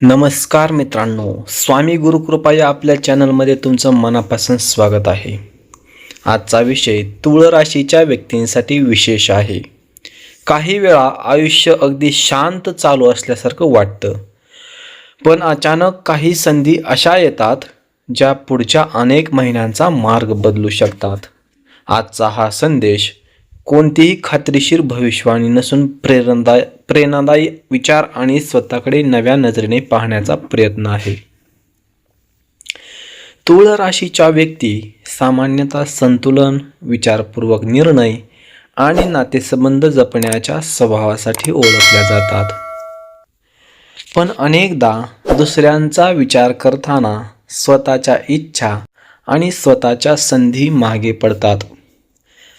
नमस्कार मित्रांनो, स्वामी गुरुकृपा या आपल्या चॅनलमध्ये तुमचं मनापासून स्वागत आहे. आजचा विषय तुळ राशीच्या व्यक्तींसाठी विशेष आहे. काही वेळा आयुष्य अगदी शांत चालू असल्यासारखं वाटतं, पण अचानक काही संधी अशा येतात ज्या पुढच्या अनेक महिन्यांचा मार्ग बदलू शकतात. आजचा हा संदेश कोणतीही खात्रीशीर भविष्यवाणी नसून प्रेरणादायी विचार आणि स्वतःकडे नव्या नजरेने पाहण्याचा प्रयत्न आहे. तुळ राशीच्या व्यक्ती सामान्यतः संतुलन, विचारपूर्वक निर्णय आणि नातेसंबंध जपण्याच्या स्वभावासाठी ओळखल्या जातात. पण अनेकदा दुसऱ्यांचा विचार करताना स्वतःच्या इच्छा आणि स्वतःच्या संधी मागे पडतात.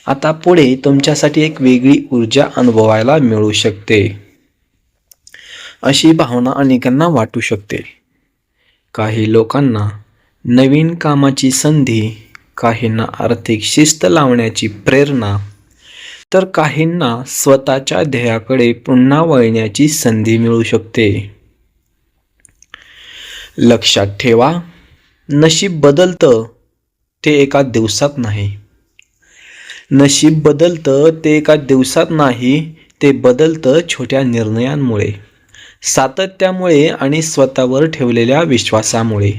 आता पुढे तुमच्यासाठी एक वेगळी ऊर्जा अनुभवायला मिळू शकते, अशी भावना अनेकांना वाटू शकते. काही लोकांना नवीन कामाची संधी, काहींना आर्थिक शिस्त लावण्याची प्रेरणा, तर काहींना स्वतःच्या ध्येयाकडे पुन्हा वळण्याची संधी मिळू शकते. लक्षात ठेवा, नशीब बदलतं ते एका दिवसात नाही. नशीब बदलतं ते एका दिवसात नाही, ते बदलतं छोट्या निर्णयांमुळे, सातत्यामुळे आणि स्वतःवर ठेवलेल्या विश्वासामुळे.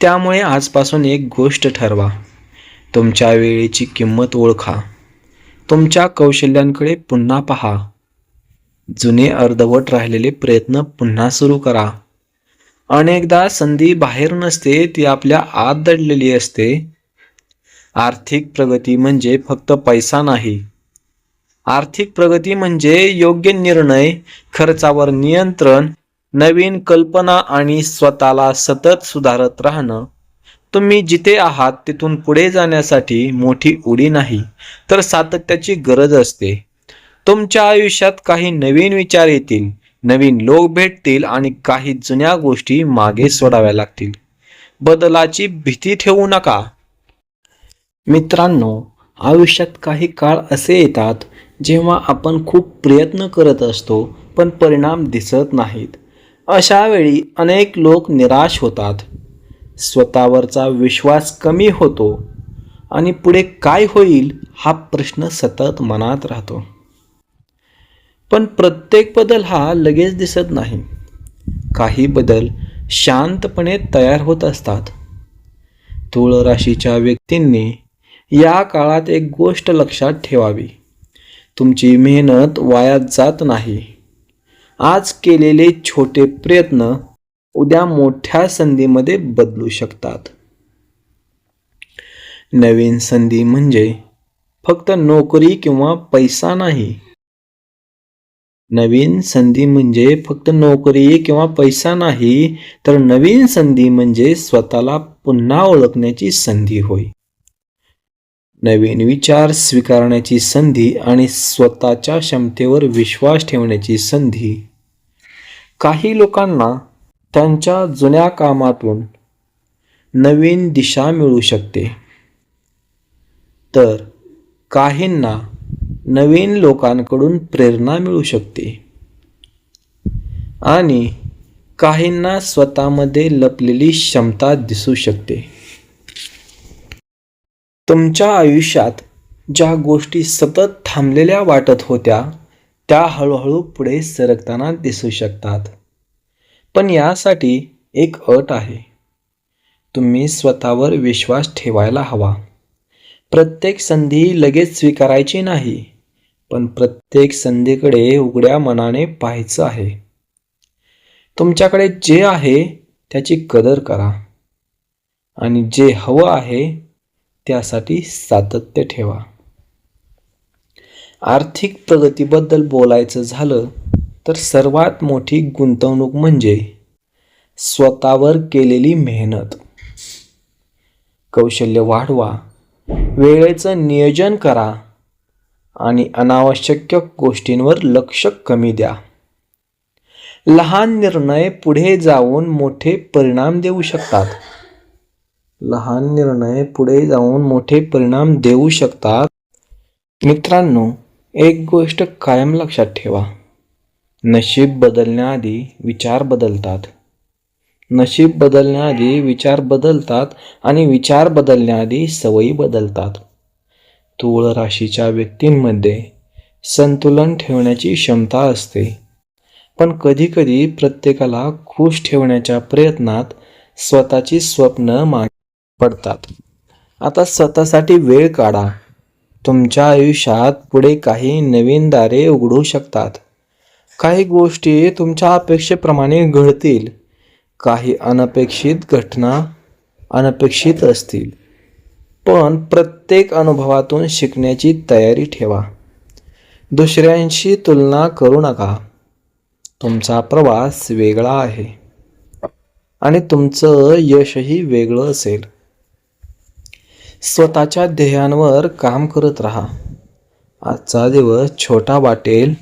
त्यामुळे आजपासून एक गोष्ट ठरवा, तुमच्या वेळेची किंमत ओळखा, तुमच्या कौशल्यांकडे पुन्हा पहा, जुने अर्धवट राहिलेले प्रयत्न पुन्हा सुरू करा. अनेकदा संधी बाहेर नसते, ती आपल्या आत दडलेली असते. आर्थिक प्रगती म्हणजे फक्त पैसा नाही. आर्थिक प्रगती म्हणजे योग्य निर्णय, खर्चावर नियंत्रण, नवीन कल्पना आणि स्वतःला सतत सुधारत राहणं. तुम्ही जिथे आहात तिथून पुढे जाण्यासाठी मोठी उडी नाही, तर सातत्याची गरज असते. तुमच्या आयुष्यात काही नवीन विचार येतील, नवीन लोक भेटतील आणि काही जुन्या गोष्टी मागे सोडाव्या लागतील. बदलाची भीती ठेवू नका. मित्रांनो, आयुष्यात काही काळ असे येतात जेव्हा आपण खूप प्रयत्न करत असतो, पण परिणाम दिसत नाहीत. अशा वेळी अनेक लोक निराश होतात, स्वतःवरचा विश्वास कमी होतो आणि पुढे काय होईल हा प्रश्न सतत मनात राहतो. पण प्रत्येक बदल हा लगेच दिसत नाही. काही बदल शांतपणे तयार होत असतात. तुळ राशीच्या व्यक्तींनी या काळात एक गोष्ट लक्षात ठेवावी, तुमची मेहनत वाया जात नाही. आज केलेले छोटे प्रयत्न उद्या मोठ्या संधीमध्ये बदलू शकतात. नवीन संधी म्हणजे फक्त नोकरी किंवा पैसा नाही. नवीन संधी म्हणजे फक्त नोकरी किंवा पैसा नाही, तर नवीन संधी म्हणजे स्वतःला पुन्हा ओळखण्याची संधी होय. नवीन विचार स्वीकारण्याची संधी आणि स्वतःच्या क्षमतेवर विश्वास ठेवण्याची संधी. काही लोकांना त्यांच्या जुन्या कामातून नवीन दिशा मिळू शकते, तर काहींना नवीन लोकांकडून प्रेरणा मिळू शकते आणि काहींना स्वतःमध्ये लपलेली क्षमता दिसू शकते. तुमच्या आयुष्यात ज्या गोष्टी सतत थांबलेल्या वाटत होत्या, त्या हळूहळू पुढे सरकताना दिसू शकतात. पण यासाठी एक अट आहे, तुम्ही स्वतःवर विश्वास ठेवायला हवा. प्रत्येक संधी लगेच स्वीकारायची नाही, पण प्रत्येक संधीकडे उघड्या मनाने पाहायचं आहे. तुमच्याकडे जे आहे त्याची कदर करा आणि जे हवं आहे त्यासाठी सातत्य ठेवा. आर्थिक प्रगतीबद्दल बोलायचं झालं तर सर्वात मोठी गुंतवणूक म्हणजे स्वतःवर केलेली मेहनत. कौशल्य वाढवा, वेळेचं नियोजन करा आणि अनावश्यक गोष्टींवर लक्ष कमी द्या. लहान निर्णय पुढे जाऊन मोठे परिणाम देऊ शकतात. मित्रांनो, एक गोष्ट कायम लक्षात ठेवा, नशीब बदलण्याआधी विचार बदलतात. नशीब बदलण्याआधी विचार बदलतात आणि विचार बदलण्याआधी सवयी बदलतात. तूळ राशीच्या व्यक्तींमध्ये संतुलन ठेवण्याची क्षमता असते, पण कधीकधी प्रत्येकाला खुश ठेवण्याच्या प्रयत्नात स्वतःची स्वप्न मागे पडतात. आता स्वतःसाठी वेळ काढा. तुमच्या आयुष्यात पुढे काही नवीन दारे उघडू शकतात. काही गोष्टी तुमच्या अपेक्षेप्रमाणे घडतील. काही अनपेक्षित घटना अनपेक्षित असतील. पण प्रत्येक अनुभवातून शिकण्याची तयारी ठेवा. दुसऱ्यांशी तुलना करू नका. तुमचा प्रवास वेगळा आहे आणि तुमचं यशही वेगळं असेल. स्वतःच्या ध्येयांवर काम करत राहा. आजचा दिवस छोटा वाटेल,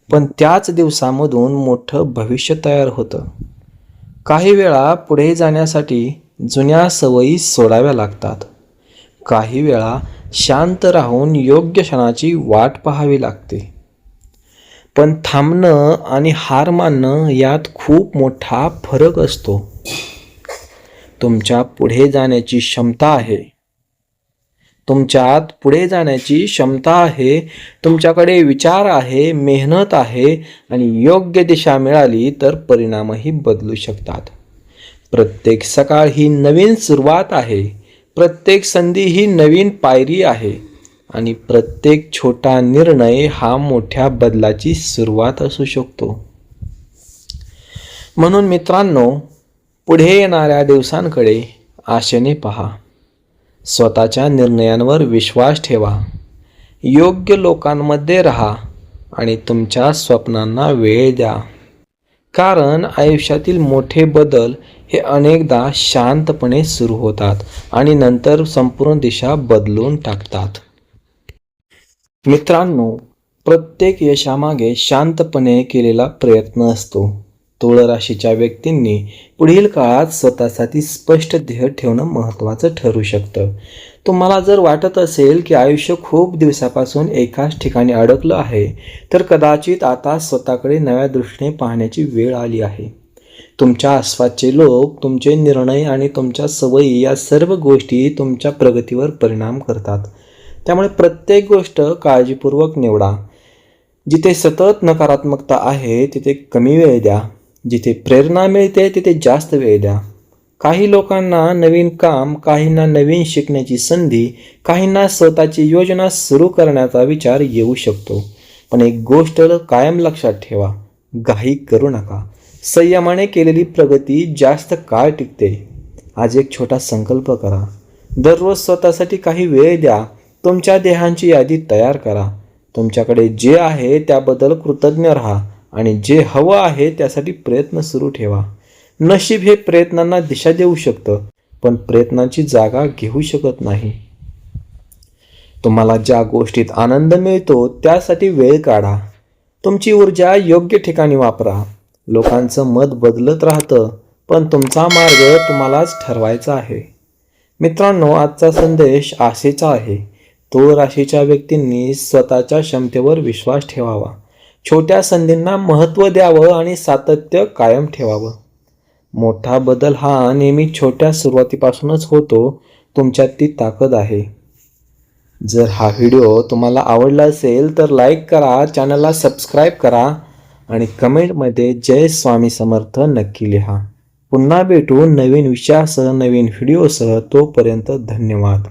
पण त्याच दिवसामधून मोठं भविष्य तयार होतं. काही वेळा पुढे जाण्यासाठी जुन्या सवयी सोडाव्या लागतात. काही वेळा शांत राहून योग्य क्षणाची वाट पाहावी लागते. पण थांबणं आणि हार मानणं यात खूप मोठा फरक असतो. तुमच्या पुढे जाण्याची क्षमता आहे. तुमच्यात पुढे जाण्याची क्षमता आहे. तुमच्याकडे विचार आहे, मेहनत आहे आणि योग्य दिशा मिळाली तर परिणामही बदलू शकतात. प्रत्येक सकाळ ही नवीन सुरुवात आहे. प्रत्येक संधी ही नवीन पायरी आहे आणि प्रत्येक छोटा निर्णय हा मोठ्या बदलाची सुरुवात असू शकतो. म्हणून मित्रांनो, पुढे येणाऱ्या दिवसांकडे आशेने पहा. स्वतःच्या निर्णयांवर विश्वास ठेवा. योग्य लोकांमध्ये राहा आणि तुमच्या स्वप्नांना वेळ द्या. कारण आयुष्यातील मोठे बदल हे अनेकदा शांतपणे सुरू होतात आणि नंतर संपूर्ण दिशा बदलून टाकतात. मित्रांनो, प्रत्येक यशामागे शांतपणे केलेला प्रयत्न असतो. तुळ राशीच्या व्यक्तींनी पुढील काळात स्वतःसाठी स्पष्ट ध्येय ठेवणं महत्त्वाचं ठरू शकतं. तुम्हाला जर वाटत असेल की आयुष्य खूप दिवसापासून एकाच ठिकाणी अडकलं आहे, तर कदाचित आता स्वतःकडे नव्या दृष्टीने पाहण्याची वेळ आली आहे. तुमच्या आसपासचे लोक, तुमचे निर्णय आणि तुमच्या सवयी या सर्व गोष्टी तुमच्या प्रगतीवर परिणाम करतात. त्यामुळे प्रत्येक गोष्ट काळजीपूर्वक निवडा. जिथे सतत नकारात्मकता आहे तिथे कमी वेळ द्या. जिथे प्रेरणा मिळते तिथे जास्त वेळ द्या. काही लोकांना नवीन काम, काहींना नवीन शिकण्याची संधी, काहींना स्वतःची योजना सुरू करण्याचा विचार येऊ शकतो. पण एक गोष्ट कायम लक्षात ठेवा, घाई करू नका. संयमाने केलेली प्रगती जास्त काळ टिकते. आज एक छोटा संकल्प करा. दररोज स्वतःसाठी काही वेळ द्या. तुमच्या ध्येयांची यादी तयार करा. तुमच्याकडे जे आहे त्याबद्दल कृतज्ञ राहा आणि जे हवं आहे त्यासाठी प्रयत्न सुरू ठेवा. नशीब हे प्रयत्नांना दिशा देऊ शकतं, पण प्रयत्नांची जागा घेऊ शकत नाही. तुम्हाला ज्या गोष्टीत आनंद मिळतो त्यासाठी वेळ काढा. तुमची ऊर्जा योग्य ठिकाणी वापरा. लोकांचं मत बदलत राहतं, पण तुमचा मार्ग तुम्हालाच ठरवायचा आहे. मित्रांनो, आजचा संदेश आशेचा आहे. तुळ राशीच्या व्यक्तींनी स्वतःच्या क्षमतेवर विश्वास ठेवावा. छोट्या संधींना महत्त्व द्यावं आणि सातत्य कायम ठेवावं. मोठा बदल हा नेहमी छोट्या सुरुवातीपासूनच होतो. तुमच्यात ती ताकद आहे. जर हा व्हिडिओ तुम्हाला आवडला असेल तर लाईक करा, चॅनलला सबस्क्राईब करा आणि कमेंटमध्ये जय स्वामी समर्थ नक्की लिहा. पुन्हा भेटू नवीन विषयासह, नवीन व्हिडिओसह. तोपर्यंत धन्यवाद.